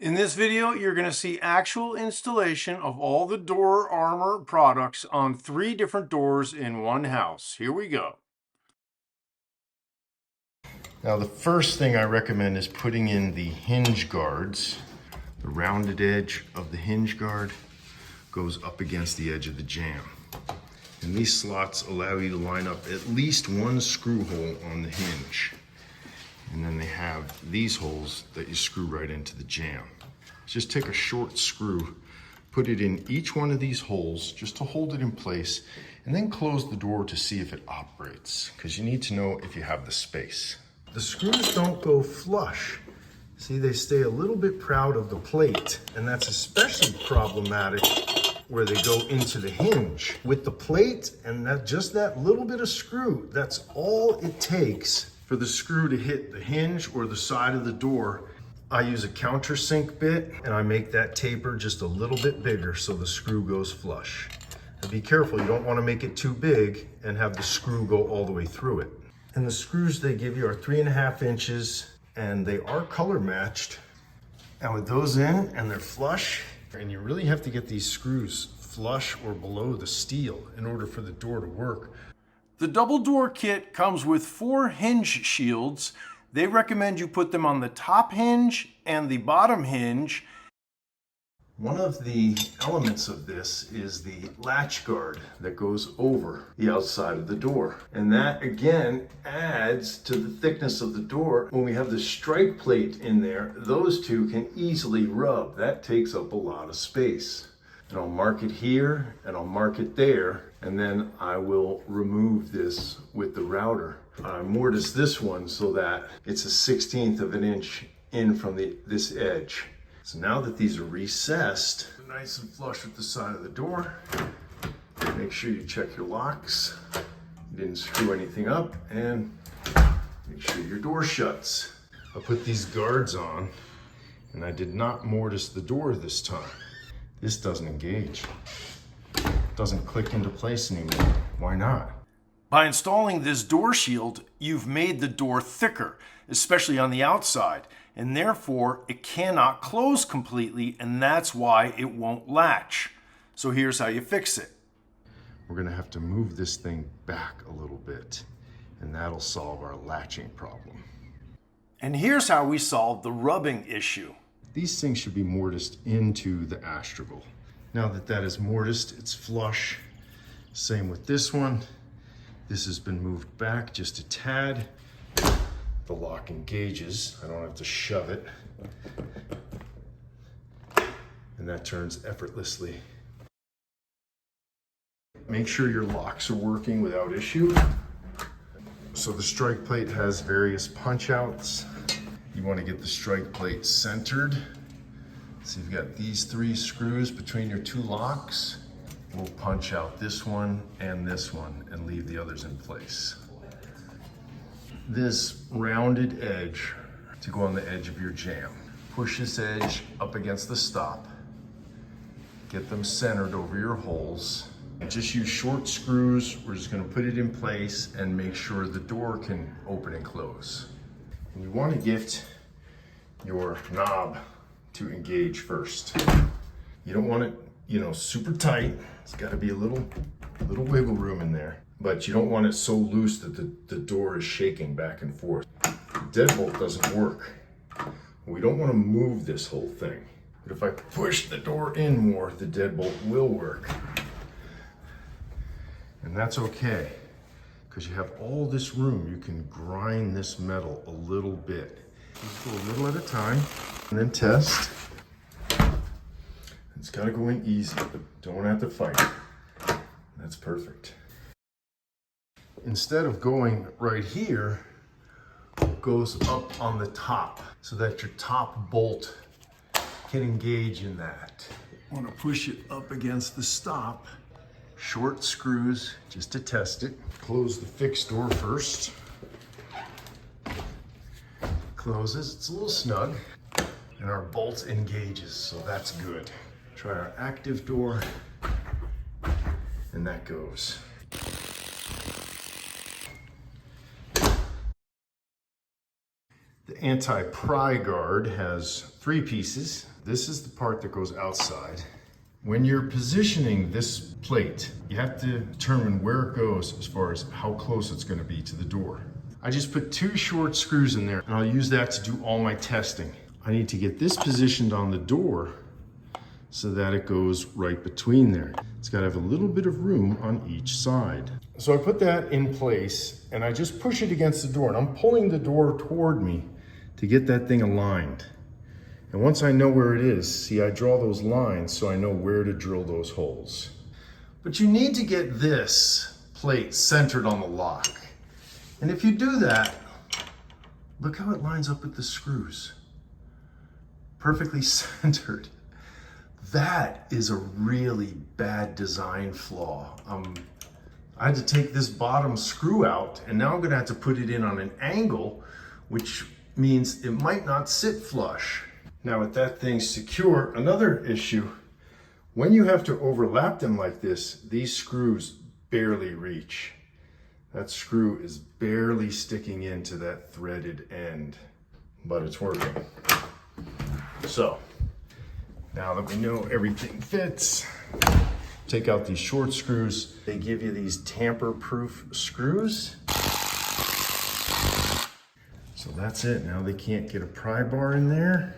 In this video, you're going to see actual installation of all the door armor products on 3 different doors in one house. Here we go. Now the first thing I recommend is putting in the hinge guards. The rounded edge of the hinge guard goes up against the edge of the jamb. And these slots allow you to line up at least one screw hole on the hinge. And then they have these holes that you screw right into the jamb. Just take a short screw, put it in each one of these holes just to hold it in place, and then close the door to see if it operates, because you need to know if you have the space. The screws don't go flush. See, they stay a little bit proud of the plate, and that's especially problematic where they go into the hinge. With the plate and just that little bit of screw, that's all it takes for the screw to hit the hinge or the side of the door. I use a countersink bit and I make that taper just a little bit bigger so the screw goes flush. And be careful, you don't want to make it too big and have the screw go all the way through it. And the screws they give you are 3.5 inches and they are color matched. And with those in and they're flush, and you really have to get these screws flush or below the steel in order for the door to work. The double door kit comes with 4 hinge shields. They recommend you put them on the top hinge and the bottom hinge. One of the elements of this is the latch guard that goes over the outside of the door. And that again adds to the thickness of the door. When we have the strike plate in there, those two can easily rub. That takes up a lot of space. And I'll mark it here and I'll mark it there. And then I will remove this with the router. I mortise this one so that it's a 1/16 of an inch in from this edge. So now that these are recessed, nice and flush with the side of the door, make sure you check your locks, you didn't screw anything up, and make sure your door shuts. I put these guards on, and I did not mortise the door this time. This doesn't engage. It doesn't click into place anymore. Why not? By installing this door shield, you've made the door thicker, especially on the outside, and therefore it cannot close completely, and that's why it won't latch. So here's how you fix it. We're gonna have to move this thing back a little bit, and that'll solve our latching problem. And here's how we solve the rubbing issue. These things should be mortised into the astragal. Now that that is mortised, it's flush. Same with this one. This has been moved back just a tad. The lock engages. I don't have to shove it. And that turns effortlessly. Make sure your locks are working without issue. So the strike plate has various punch outs. You want to get the strike plate centered. So you've got these 3 screws between your 2 locks. We'll punch out this one and leave the others in place. This rounded edge to go on the edge of your jamb. Push this edge up against the stop. Get them centered over your holes. And just use short screws. We're just gonna put it in place and make sure the door can open and close. And you wanna get your knob to engage first. You don't want it, super tight. It's got to be a little wiggle room in there, but you don't want it so loose that the door is shaking back and forth. The deadbolt doesn't work. We don't want to move this whole thing. But if I push the door in more, the deadbolt will work. And that's okay, because you have all this room. You can grind this metal a little bit. Just go a little at a time, and then test. It's got to go in easy, but don't have to fight. That's perfect. Instead of going right here, it goes up on the top so that your top bolt can engage in that. Want to push it up against the stop. Short screws just to test it. Close the fixed door first. Closes, it's a little snug. And our bolt engages, so that's good. Try our active door, and that goes. The anti-pry guard has 3 pieces. This is the part that goes outside. When you're positioning this plate, you have to determine where it goes as far as how close it's going to be to the door. I just put 2 short screws in there, and I'll use that to do all my testing. I need to get this positioned on the door so that it goes right between there. It's got to have a little bit of room on each side. So I put that in place, and I just push it against the door, and I'm pulling the door toward me to get that thing aligned. And once I know where it is, see, I draw those lines so I know where to drill those holes. But you need to get this plate centered on the lock. And if you do that, look how it lines up with the screws. Perfectly centered. That is a really bad design flaw. I had to take this bottom screw out, and now I'm gonna have to put it in on an angle, which means it might not sit flush. Now with that thing secure, another issue, when you have to overlap them like this, these screws barely reach. That screw is barely sticking into that threaded end, but it's working. So, now that we know everything fits, take out these short screws. They give you these tamper-proof screws. So that's it. Now they can't get a pry bar in there.